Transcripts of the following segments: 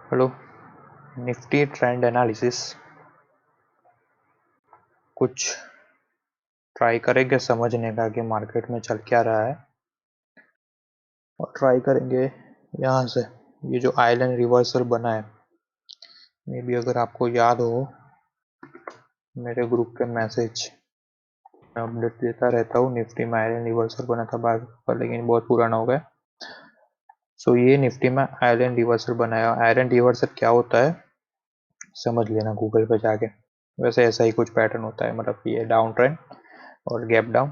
Hello. Nifty trend analysis कुछ try करेंगे समझने का कि मार्केट में चल क्या रहा है, और ट्राई करेंगे यहाँ से ये जो आइलैंड रिवर्सल बना है। मे बी अगर आपको याद हो, मेरे ग्रुप के मैसेज मैं अपडेट देता रहता हूँ। निफ्टी में आइलैंड रिवर्सल बना था बार पर, लेकिन बहुत पुराना हो गया। सो ये निफ्टी में आइलैंड रिवर्सल बनाया। आइलैंड रिवर्सल क्या होता है समझ लेना गूगल पे जाके। वैसे ऐसा ही कुछ पैटर्न होता है, मतलब ये डाउन ट्रेंड और गैप डाउन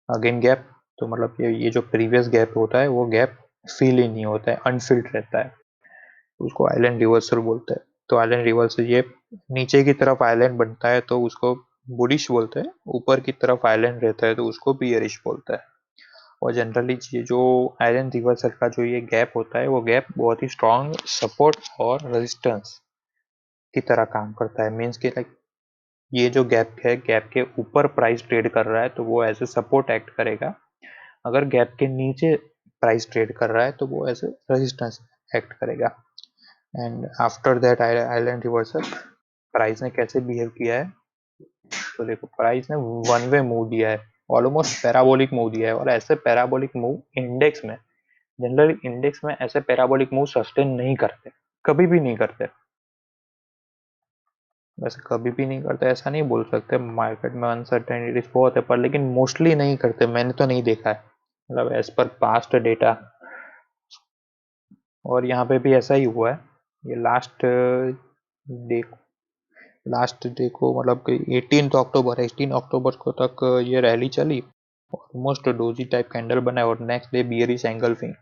अगेन गैप। तो मतलब ये जो प्रीवियस गैप होता है वो गैप फिल ही नहीं होता है, अनफिल्ड रहता है, तो उसको आइलैंड रिवर्सल बोलते हैं। तो आइलैंड रिवर्सल ये नीचे की तरफ आइलैंड बनता है तो उसको बुलिश बोलते हैं, ऊपर की तरफ आइलैंड रहता है तो उसको बियरिश बोलते हैं। और जनरली ये जो आइलैंड रिवर्सल का जो ये गैप होता है वो गैप बहुत ही स्ट्रॉन्ग सपोर्ट और रेजिस्टेंस की तरह काम करता है। मीन्स कि लाइक ये जो गैप है, गैप के ऊपर प्राइस ट्रेड कर रहा है तो वो एज ए सपोर्ट एक्ट करेगा। अगर गैप के नीचे प्राइस ट्रेड कर रहा है तो वो एज ए रेजिस्टेंस एक्ट करेगा। And after that island reversal price ने कैसे बिहेव किया है, तो देखो प्राइस ने वन वे मूव दिया है, ऑलमोस्ट पैराबोलिक मूव दिया है। और ऐसे पैराबोलिक मूव इंडेक्स में, जनरली इंडेक्स में ऐसे पैराबोलिक मूव सस्टेन नहीं करते, कभी भी नहीं करते। वैसे कभी भी नहीं करते ऐसा नहीं बोल सकते, मार्केट में अनसर्टेनिटीज बहुत है, पर लेकिन मोस्टली नहीं करते, मैंने तो नहीं देखा है, मतलब एज पर पास्ट डेटा। और यहाँ पे भी ऐसा ही हुआ है। ये लास्ट डे को मतलब कि 18 अक्टूबर को तक ये रैली चली, ऑलमोस्ट डोजी टाइप कैंडल बनाए और next day bearish engulfing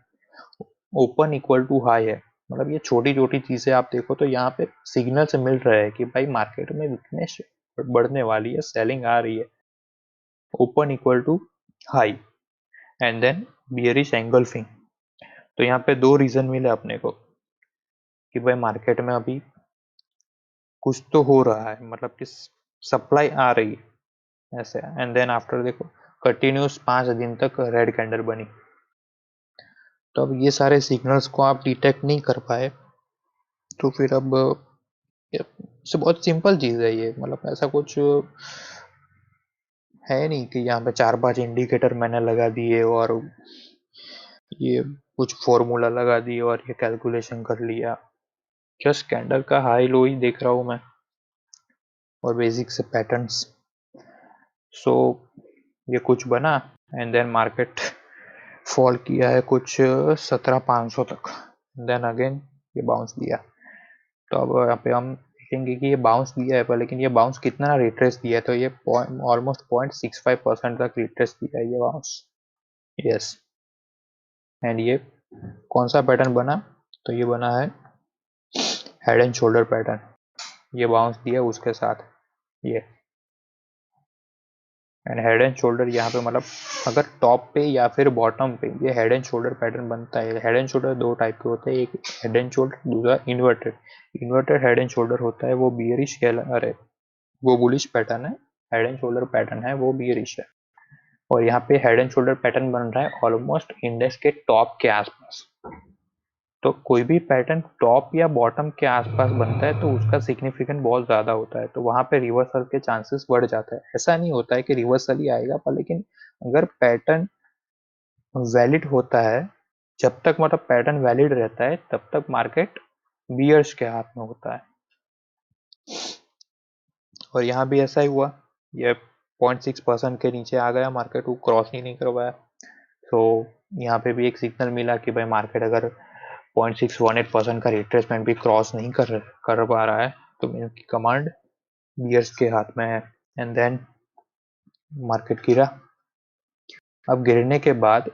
open equal to high है। मतलब ये छोटी छोटी चीजें आप देखो तो यहाँ पे सिग्नल से मिल रहा है कि भाई मार्केट में वीकनेस बढ़ने वाली है, सेलिंग आ रही है। Open equal to high and then bearish engulfing. तो यहाँ पे दो रीजन मिले अपने को कि भाई मार्केट में अभी कुछ तो हो रहा है, मतलब कि सप्लाई आ रही है ऐसे। एंड देन आफ्टर देखो कंटिन्यूस 5 दिन तक रेड कैंडल बनी। तो अब ये सारे सिग्नल्स को आप डिटेक्ट नहीं कर पाए तो फिर अब से बहुत सिंपल चीज है ये, मतलब ऐसा कुछ है नहीं कि यहाँ पे 4-5 इंडिकेटर मैंने लगा दिए और ये कुछ फॉर्मूला लगा दिए और ये कैलकुलेशन कर लिया। जस्ट कैंडल का हाई लो ही देख रहा हूँ मैं और बेसिक से पैटर्न्स। सो ये कुछ बना एंड देन मार्केट फॉल किया है कुछ 17,500 तक, देन अगेन ये बाउंस दिया। तो अब यहाँ पे हम देखेंगे कि ये बाउंस दिया है, पर लेकिन ये बाउंस कितना रिट्रेस दिया है, तो ये ऑलमोस्ट 0.65% तक रिट्रेस दिया है ये बाउंस। यस। एंड ये कौन सा पैटर्न बना, तो ये बना है हेड एंड शोल्डर पैटर्न। ये बाउंस दिया उसके साथ ये, एंड हेड एंड शोल्डर यहाँ पे मतलब अगर टॉप पे या फिर बॉटम पे ये हेड एंड शोल्डर पैटर्न बनता है। हेड एंड शोल्डर दो टाइप के होते हैं, एक हेड एंड शोल्डर, दूसरा inverted. Inverted head and shoulder होता है वो बियरिश अरे वो बुलिश पैटर्न है। हेड एंड शोल्डर पैटर्न है वो बियरिश है। और यहाँ पे हेड एंड शोल्डर पैटर्न बन रहा है ऑलमोस्ट इंडेक्स के टॉप के आसपास। तो कोई भी पैटर्न टॉप या बॉटम के आसपास बनता है तो उसका सिग्निफिकेंट बहुत ज्यादा होता है, तो वहां पे रिवर्सल के चांसेस बढ़ जाता है। ऐसा नहीं होता है कि रिवर्सल ही आएगा, पर लेकिन अगर पैटर्न वैलिड होता है, जब तक मतलब पैटर्न वैलिड रहता है तब तक मार्केट बियर्स के हाथ में होता है। और यहाँ भी ऐसा ही हुआ, ये 0.6% के नीचे आ गया मार्केट, वो क्रॉस ही नहीं करवाया। तो यहाँ पे भी एक सिग्नल मिला कि भाई मार्केट अगर 0.618% का रिट्रेसमेंट भी क्रॉस नहीं कर पा रहा है तो इनकी कमांड बियर्स के हाथ में है। एंड देन मार्केट गिरा। अब गिरने के बाद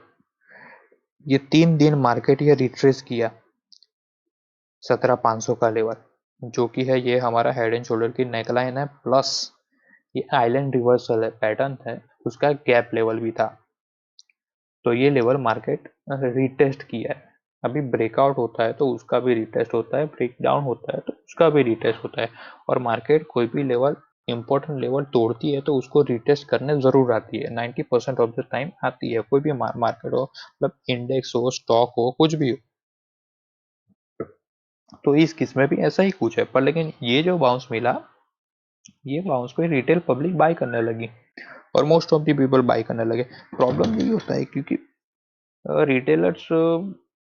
ये 3 दिन मार्केट ये रिट्रेस किया 17,500 का लेवल, जो कि है ये हमारा हेड एंड शोल्डर की नेकलाइन है, प्लस ये आइलैंड रिवर्सल है पैटर्न है, उसका गैप लेवल भी था। तो ये लेवल मार्केट रिटेस्ट किया है। अभी ब्रेकआउट होता है तो उसका भी रिटेस्ट होता है, ब्रेक डाउन होता है तो उसका भी रिटेस्ट होता है। और मार्केट कोई भी लेवल इंपॉर्टेंट लेवल तोड़ती है तो उसको रिटेस्ट करने जरूर आती है, 90% ऑफ द टाइम आती है। कोई भी मार्केट हो, मतलब इंडेक्स हो, स्टॉक हो, कुछ भी हो। तो इस केस में भी ऐसा ही कुछ है, पर लेकिन ये जो बाउंस मिला, ये बाउंस पे रिटेल पब्लिक बाय करने लगी और most of the people buy करने लगे। प्रॉब्लम यही होता है क्योंकि रिटेलर्स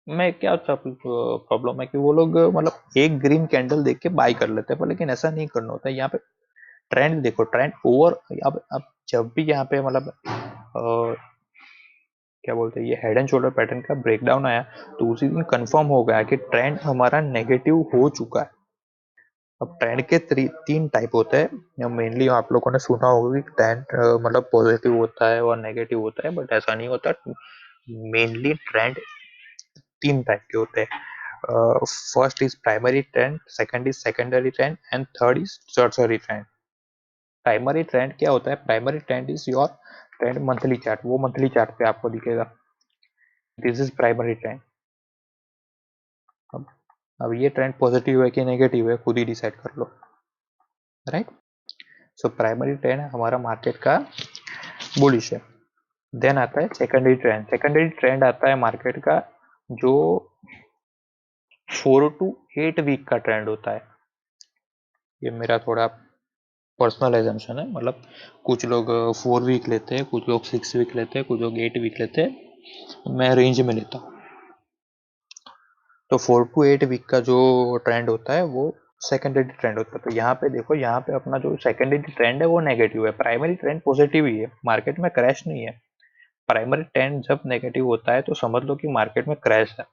में क्या अच्छा प्रॉब्लम है कि वो लोग मतलब एक ग्रीन कैंडल देख के बाय कर लेते हैं, पर लेकिन ऐसा नहीं करना होता है। यहाँ पे ट्रेंड देखो, ट्रेंड ओवर, अब जब भी यहाँ पे मतलब क्या बोलते हैं, ये हेड एंड शोल्डर पैटर्न का ब्रेकडाउन आया तो उसी दिन कंफर्म हो गया कि ट्रेंड हमारा नेगेटिव हो चुका है। अब ट्रेंड के तीन टाइप होते हैं, मेनली आप लोगों ने सुना होगा कि ट्रेंड मतलब पॉजिटिव होता है और नेगेटिव होता है, बट ऐसा नहीं होता। मेनली ट्रेंड तीन टाइप के होते हैं। First is primary trend, second is secondary trend and third is tertiary trend. Primary trend क्या होता है? Primary trend is your trend monthly chart, वो मंथली चार्ट पे आपको दिखेगा, दिस इज प्राइमरी ट्रेंड। अब अब ये ट्रेंड पॉजिटिव है कि नेगेटिव है खुद ही डिसाइड कर लो, राइट। सो प्राइमरी ट्रेंड हमारा मार्केट का बुलिश है। देन आता है सेकेंडरी ट्रेंड। सेकेंडरी ट्रेंड आता है मार्केट का जो 4 to 8 वीक का ट्रेंड होता है। ये मेरा थोड़ा पर्सनल एजम्पशन है, मतलब कुछ लोग 4 वीक लेते हैं, कुछ लोग 6 वीक लेते हैं, कुछ लोग 8 वीक लेते हैं, मैं रेंज में लेता हूँ। तो 4 to 8 वीक का जो ट्रेंड होता है वो सेकेंडरी ट्रेंड होता है। तो यहाँ पे देखो, यहाँ पे अपना जो सेकेंडरी ट्रेंड है वो नेगेटिव है, प्राइमरी ट्रेंड पॉजिटिव ही है, मार्केट में क्रैश नहीं है। प्राइमरी ट्रेंड जब नेगेटिव होता है तो समझ लो कि मार्केट में क्रैश है,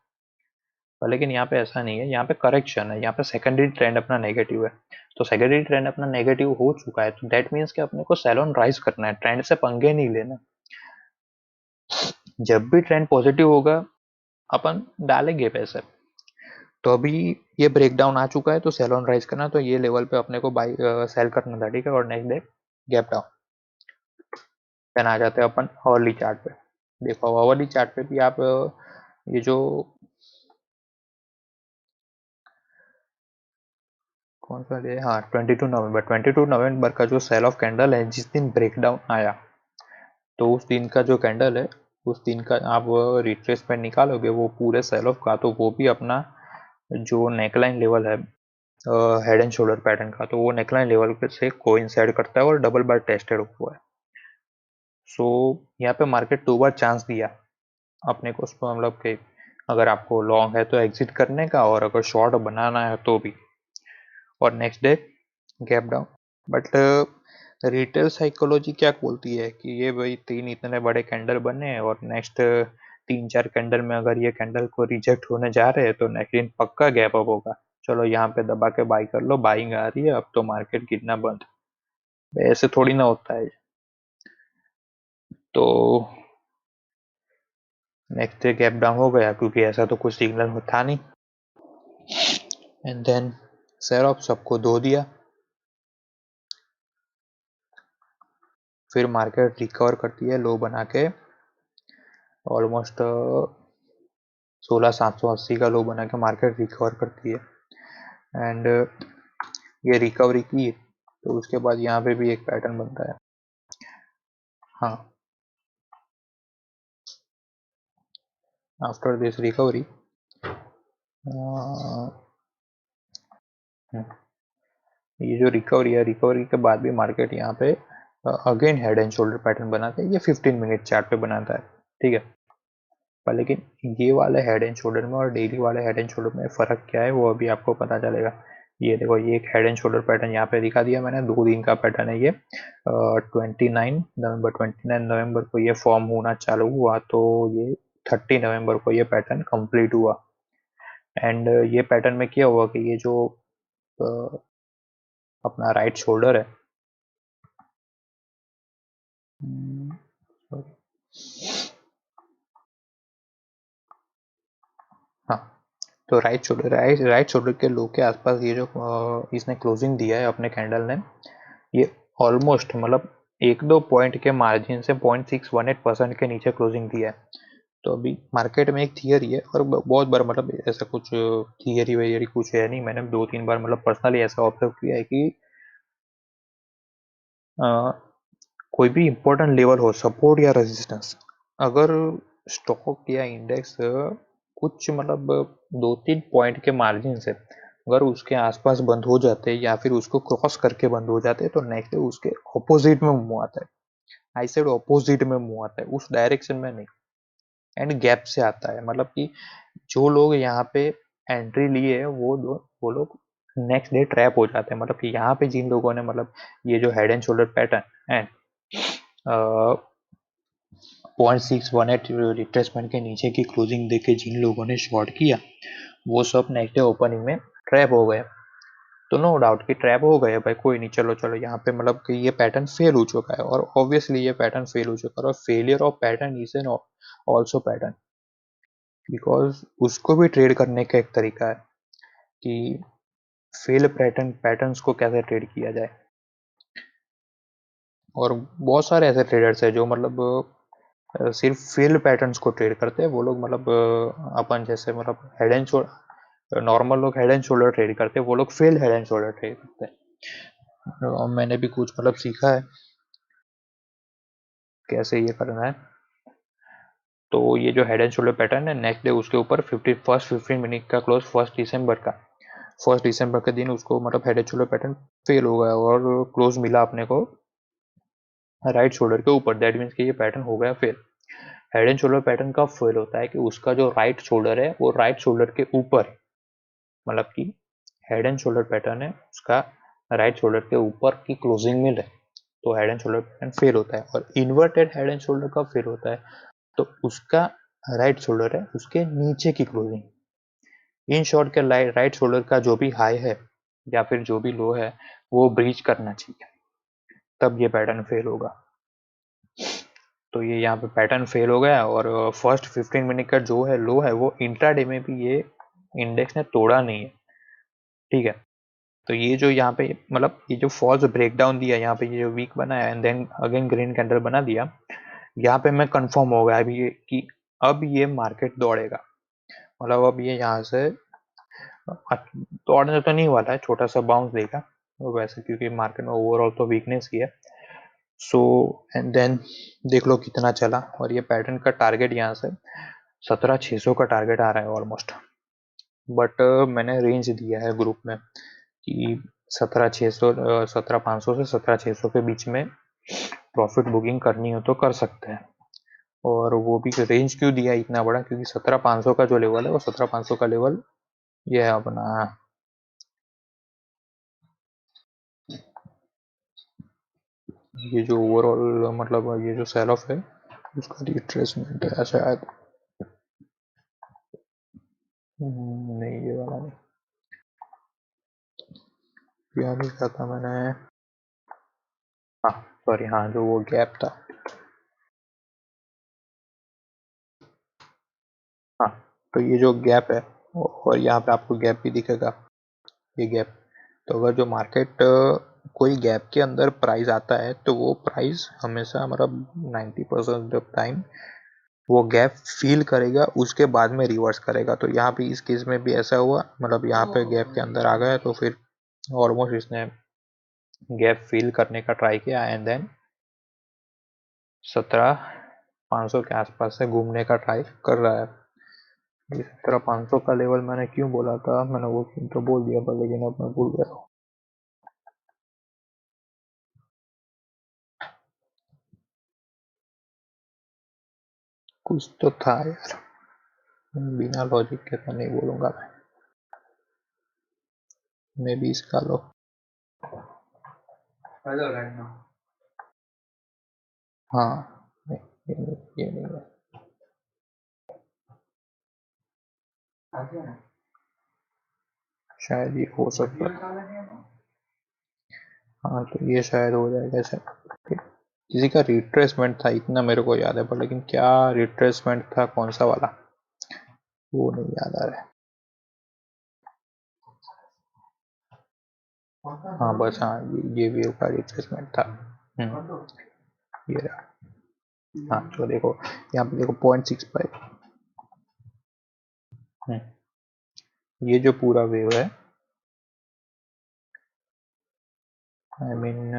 लेकिन यहाँ पे ऐसा नहीं है, यहाँ पे करेक्शन है। यहाँ पे सेकेंडरी ट्रेंड अपना नेगेटिव है, तो सेकेंडरी ट्रेंड अपना नेगेटिव हो चुका है, तो दैट मीन्स कि अपने को सेल ऑन राइज करना है, ट्रेंड से पंगे नहीं लेना। जब भी ट्रेंड पॉजिटिव होगा अपन डालेंगे पैसे। तो अभी ये ब्रेकडाउन आ चुका है तो सेल ऑन राइज करना, तो ये लेवल पे अपने को बाई सेल करना था, ठीक है। और next day gap down. Then आ जाते हैं अपन आवरली चार्ट पे। देखो आवरली चार्ट पे भी आप ये जो कौन सा डे, हाँ 22 नवंबर, 22 नवंबर का जो सेल ऑफ कैंडल है, जिस दिन ब्रेकडाउन आया, तो उस दिन का जो कैंडल है, उस दिन का आप रिट्रेसमेंट निकालोगे वो पूरे सेल ऑफ का, तो वो भी अपना जो नेकलाइन लेवल है हेड एंड शोल्डर पैटर्न का, तो वो नेकलाइन लेवल से कोइंसाइड करता है और डबल बार टेस्टेड हुआ है। सो यहाँ पे मार्केट 2 बार चांस दिया अपने को, मतलब कि अगर आपको लॉन्ग है तो एग्जिट करने का, और अगर शॉर्ट बनाना है तो भी। और next day gap down. But retail psychology क्या बोलती है कि ये भाई तीन इतने बड़े कैंडल बने और नेक्स्ट 3-4 कैंडल में अगर ये कैंडल को रिजेक्ट होने जा रहे हैं तो नेक्स्ट दिन पक्का गैप अप होगा, चलो यहाँ पे दबा के बाई कर लो, बाइंग आ रही है, अब तो मार्केट गिरना बंद। ऐसे थोड़ी ना होता है। तो नेक्स्ट डे गैप डाउन हो गया क्योंकि ऐसा तो कुछ सिग्नल था नहीं, एंड देन सेल ऑफ सबको धो दिया। फिर मार्केट रिकवर करती है लो बना के, ऑलमोस्ट 16,780 का लो बना के मार्केट रिकवर करती है। एंड ये रिकवरी की तो उसके बाद यहाँ पे भी एक पैटर्न बनता है। हाँ, आफ्टर दिस रिकवरी ये जो रिकवरी है, रिकवरी के बाद भी मार्केट यहाँ पे again head and shoulder pattern बनाता है, ये 15 मिनट चार्ट पे बनाता है, ठीक है। पर लेकिन ये वाले हेड एंड शोल्डर में और डेली वाले हेड एंड शोल्डर में फ़र्क क्या है वो अभी आपको पता चलेगा। ये देखो, ये एक हेड एंड शोल्डर पैटर्न यहाँ पे दिखा दिया मैंने, 2 दिन का पैटर्न है ये। 29 नवंबर को ये फॉर्म होना चालू हुआ, तो ये 30 नवंबर को ये पैटर्न कंप्लीट हुआ। एंड ये पैटर्न में क्या हुआ कि ये जो अपना राइट शोल्डर है, sorry, हाँ, तो राइट शोल्डर के लो के आसपास ये जो इसने क्लोजिंग दिया है अपने कैंडल ने, ये ऑलमोस्ट मतलब 1-2 पॉइंट के मार्जिन से 0.618% के नीचे क्लोजिंग दिया है। तो अभी मार्केट में एक थियरी है, और बहुत बार मतलब ऐसा कुछ थियरी वेरी कुछ है नहीं, मैंने 2-3 बार मतलब पर्सनली ऐसा ऑब्जर्व किया है कि कोई भी इंपॉर्टेंट लेवल हो, सपोर्ट या रेजिस्टेंस, अगर स्टॉक या इंडेक्स कुछ मतलब 2-3 पॉइंट के मार्जिन से अगर उसके आसपास बंद हो जाते या फिर उसको क्रॉस करके बंद हो जाते तो नेक्स्ट डे उसके ऑपोजिट में मूव आता है। आई सेड ऑपोजिट में मूव आता है, उस डायरेक्शन में नहीं। एंड गैप से आता है, मतलब कि जो लोग यहाँ पे एंट्री लिए वो लोग नेक्स्ट डे ट्रैप हो जाते हैं। मतलब कि यहाँ पे जिन लोगों ने मतलब ये जो head and shoulder pattern and 0.618 retracement के नीचे की क्लोजिंग देके जिन लोगों ने शॉर्ट किया वो सब नेक्स्ट डे ओपनिंग में ट्रैप हो गए। तो नो डाउट कि ट्रैप हो गए भाई, कोई नहीं, चलो चलो यहाँ पे मतलब कि ये पैटर्न फेल हो चुका है, और ऑब्वियसली ये पैटर्न फेल हो चुका है, और failure of pattern is an also pattern, because उसको भी ट्रेड करने का एक तरीका है कि फेल पैटर्न्स को कैसे ट्रेड किया जाए। और बहुत सारे ऐसे ट्रेडर्स हैं जो मतलब सिर्फ फेल पैटर्न्स को ट्रेड करते हैं। वो लोग मतलब अपन जैसे मतलब हेड एंड शोल्डर, नॉर्मल लोग हेड एंड शोल्डर ट्रेड करते हैं, वो लोग fail head and shoulder trade करते हैं। और मैंने भी कुछ मतलब सीखा है कैसे ये करना है। तो ये जो हेड एंड शोल्डर पैटर्न है, नेक्स्ट डे उसके ऊपर 15 मिनट का क्लोज 1 दिसंबर के दिन उसको मतलब head and shoulder pattern fail हो गया और क्लोज मिला अपने को राइट शोल्डर के ऊपर। दैट मीन्स कि ये पैटर्न हो गया fail. Head and shoulder pattern कब फेल होता है कि उसका जो राइट शोल्डर है वो राइट शोल्डर के ऊपर, मतलब कि हेड एंड शोल्डर पैटर्न है उसका राइट शोल्डर के ऊपर की क्लोजिंग मिल है, तो head and shoulder pattern fail होता है। और इन्वर्टेड हेड एंड शोल्डर कब फेल होता है, तो उसका राइट शोल्डर है उसके नीचे की क्लोजिंग, इन शॉर्ट के राइट शोल्डर का जो भी हाई है या फिर जो भी लो है वो ब्रीच करना चाहिए, तब ये पैटर्न फेल होगा। तो ये यहाँ पे पैटर्न फेल हो गया, और फर्स्ट 15 मिनट का जो है लो है वो इंट्राडे में भी ये इंडेक्स ने तोड़ा नहीं है, ठीक है। तो ये जो यहाँ पे मतलब ये जो फॉल्स ब्रेकडाउन दिया यहाँ पे, ये जो वीक बनाया and then again green candle बना दिया, यहाँ पे मैं कंफर्म हो गया अभी कि अब ये मार्केट दौड़ेगा। मतलब अब ये यहाँ से दौड़ने तो नहीं वाला है, छोटा सा बाउंस देगा वैसे, क्योंकि मार्केट में ओवरऑल तो वीकनेस ही है। सो एंड देन देख लो कितना चला, और ये पैटर्न का टारगेट यहाँ से 17,600 का टारगेट आ रहा है ऑलमोस्ट। बट मैंने रेंज दिया है ग्रुप में कि 17,500 से 17,600 के बीच में प्रॉफिट बुकिंग करनी हो तो कर सकते हैं। और वो भी रेंज क्यों दिया इतना बड़ा, क्योंकि 17,500 का जो लेवल है वो 17,500 का लेवल ये है अपना, ये जो ओवरऑल मतलब ये जो सेल ऑफ है उसका रिट्रेसमेंट है शायद। नहीं ये वाला नहीं, क्या लिखा था मैंने, हाँ सॉरी, हाँ जो वो गैप था, हाँ। तो ये जो गैप है, और यहाँ पे आपको गैप भी दिखेगा, ये गैप। तो अगर जो मार्केट कोई गैप के अंदर प्राइस आता है तो वो प्राइस हमेशा मतलब 90% ऑफ टाइम वो गैप फील करेगा, उसके बाद में रिवर्स करेगा। तो यहाँ पे इस केस में भी ऐसा हुआ, मतलब यहाँ पे गैप के अंदर आ गया तो फिर ऑलमोस्ट इसने गैप फील करने का ट्राई किया एंड देन 17,500 के आसपास से घूमने का ट्राई कर रहा है। ये 17,500 का लेवल मैंने क्यों बोला था, मैंने वो तो बोल दिया था लेकिन अब मैं भूल गया। कुछ तो था यार, बिना लॉजिक के तो नहीं बोलूंगा मैं भी इसका लो। हाँ नहीं, ये नहीं है, शायद ये हो सकता है। हाँ तो ये शायद हो जाएगा शायद, किसी का रिट्रेसमेंट था इतना मेरे को याद है, पर लेकिन क्या रिट्रेसमेंट था कौन सा वाला वो नहीं याद आ रहा है। हाँ बस हाँ, ये वेव का रिट्रेसमेंट था। ये रहा। हाँ तो देखो यहाँ पे देखो 0.65, ये जो पूरा वेव है, आई मीन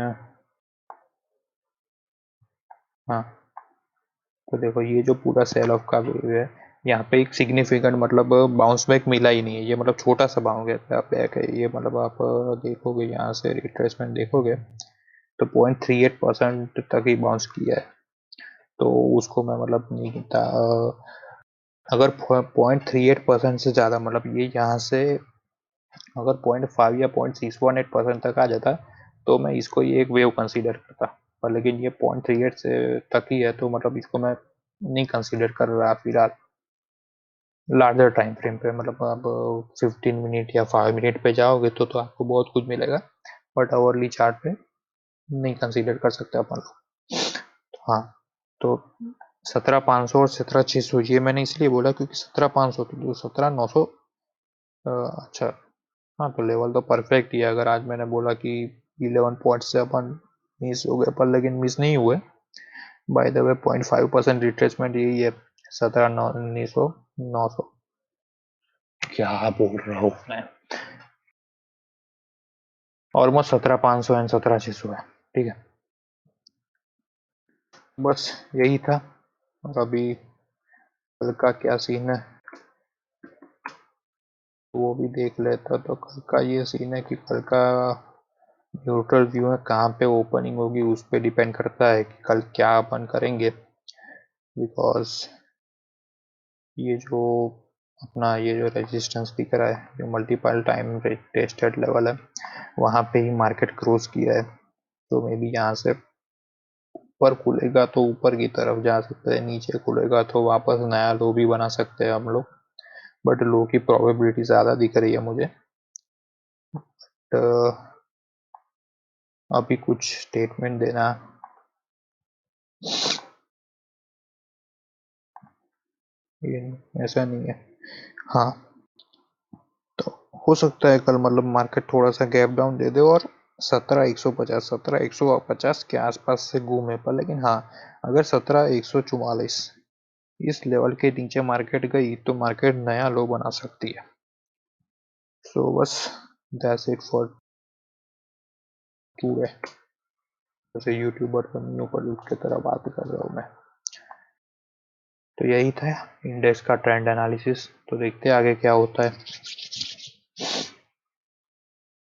हाँ, तो देखो ये जो पूरा सेल ऑफ का वेव है यहाँ पे एक सिग्निफिकेंट मतलब बाउंस बैक मिला ही नहीं है, ये मतलब छोटा सा बाउंस बैक है ये, मतलब आप देखोगे यहाँ से रिट्रेसमेंट देखोगे तो 0.38% तक ही बाउंस किया है, तो उसको मैं मतलब नहीं गिनता। अगर 0.38% से ज़्यादा मतलब ये यहाँ से अगर 0.5 या 0.618% तक आ जाता तो मैं इसको ये एक वेव कंसीडर करता, पर लेकिन ये 0.38 से तक ही है, तो मतलब इसको मैं नहीं कंसीडर कर रहा फिलहाल लार्जर टाइम फ्रेम पे। मतलब आप 15 मिनट या 5 मिनट पे जाओगे तो आपको बहुत कुछ मिलेगा, बट आवरली चार्ट पे नहीं कंसीडर कर सकते अपन लोग। हाँ, तो 17,500 और 17,600 ये मैंने इसलिए बोला क्योंकि 17,500 तो 17,900। अच्छा, हाँ तो लेवल तो परफेक्ट ही है। अगर आज मैंने बोला कि 11 पॉइंट से अपन मिस हो गए, पर लेकिन मिस नहीं हुए। बाय द वे 0.5% रिट्रेसमेंट यही है, 17,900। क्या बोल रहा हूँ मैं, ऑलमोस्ट 17,500 एंड 17,600 है। ठीक है, बस यही था। और अभी कल का क्या सीन है वो भी देख लेता। तो कल का ये सीन है कि कल का न्यूट्रल व्यू है, कहाँ पे ओपनिंग होगी उस पर डिपेंड करता है कि कल क्या अपन करेंगे। बिकॉज ये जो अपना ये जो रेजिस्टेंस दिख रहा है, जो मल्टीपल टाइम टेस्टेड लेवल है, वहाँ पे ही मार्केट क्रॉस किया है, तो मे बी यहाँ से ऊपर खुलेगा तो ऊपर की तरफ जा सकते हैं, नीचे खुलेगा तो वापस नया लो भी बना सकते हैं हम लोग, बट लो की प्रोबेबिलिटी ज़्यादा दिख रही है मुझे। तो अभी कुछ स्टेटमेंट देना ये ऐसा नहीं है। हाँ, तो हो सकता है कल मतलब मार्केट थोड़ा सा गैप डाउन दे दे और 17,150 17,150 के आसपास से घूमे, पर लेकिन हाँ, अगर 17,144 इस लेवल के नीचे मार्केट गई तो मार्केट नया लो बना सकती है। सो बस दैट्स इट फॉर टुडे। जैसे यूट्यूबर तो नहीं ऊपर उठ के तरह बात कर रहा हूँ मैं। तो यही था इंडेक्स का ट्रेंड एनालिसिस, तो देखते हैं आगे क्या होता है।